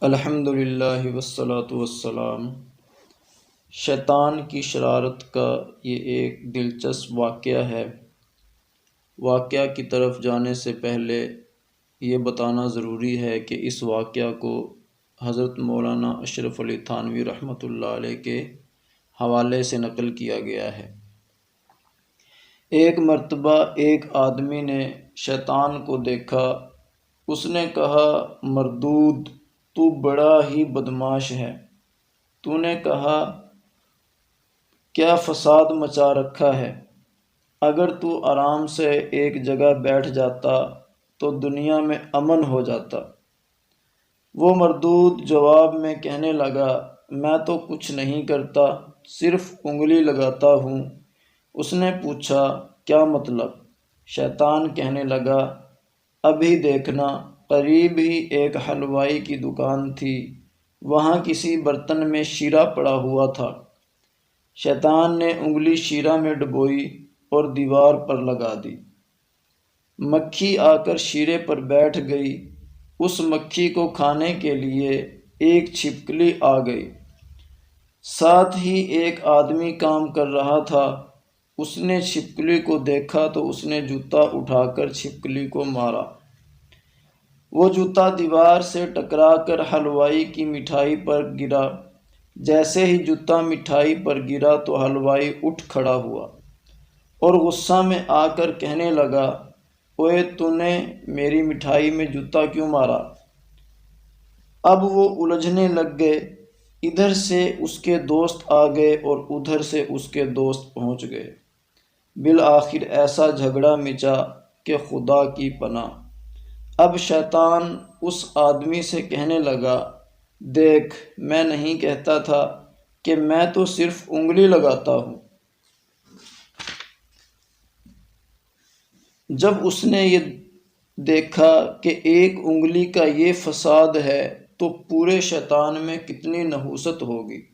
الحمدللہ والصلاۃ والسلام۔ شیطان کی شرارت کا یہ ایک دلچسپ واقعہ ہے۔ واقعہ کی طرف جانے سے پہلے یہ بتانا ضروری ہے کہ اس واقعہ کو حضرت مولانا اشرف علی تھانوی رحمۃ اللہ علیہ کے حوالے سے نقل کیا گیا ہے۔ ایک مرتبہ ایک آدمی نے شیطان کو دیکھا۔ اس نے کہا، مردود، تو بڑا ہی بدمعاش ہے۔ تو نے کہا، کیا فساد مچا رکھا ہے؟ اگر تو آرام سے ایک جگہ بیٹھ جاتا تو دنیا میں امن ہو جاتا۔ وہ مردود جواب میں کہنے لگا، میں تو کچھ نہیں کرتا، صرف انگلی لگاتا ہوں۔ اس نے پوچھا، کیا مطلب؟ شیطان کہنے لگا، ابھی دیکھنا، قریب ہی ایک حلوائی کی دکان تھی، وہاں کسی برتن میں شیرہ پڑا ہوا تھا۔ شیطان نے انگلی شیرہ میں ڈبوئی اور دیوار پر لگا دی۔ مکھی آ کر شیرے پر بیٹھ گئی۔ اس مکھی کو کھانے کے لیے ایک چھپکلی آ گئی۔ ساتھ ہی ایک آدمی کام کر رہا تھا۔ اس نے چھپکلی کو دیکھا تو اس نے جوتا اٹھا کر چھپکلی کو مارا۔ وہ جوتا دیوار سے ٹکرا کر حلوائی کی مٹھائی پر گرا۔ جیسے ہی جوتا مٹھائی پر گرا تو حلوائی اٹھ کھڑا ہوا اور غصہ میں آ کر کہنے لگا، اوئے تو نے میری مٹھائی میں جوتا کیوں مارا؟ اب وہ الجھنے لگ گئے۔ ادھر سے اس کے دوست آ گئے اور ادھر سے اس کے دوست پہنچ گئے۔ بالآخر ایسا جھگڑا مچا کہ خدا کی پناہ۔ اب شیطان اس آدمی سے کہنے لگا، دیکھ، میں نہیں کہتا تھا کہ میں تو صرف انگلی لگاتا ہوں۔ جب اس نے یہ دیکھا کہ ایک انگلی کا یہ فساد ہے تو پورے شیطان میں کتنی نحوست ہوگی۔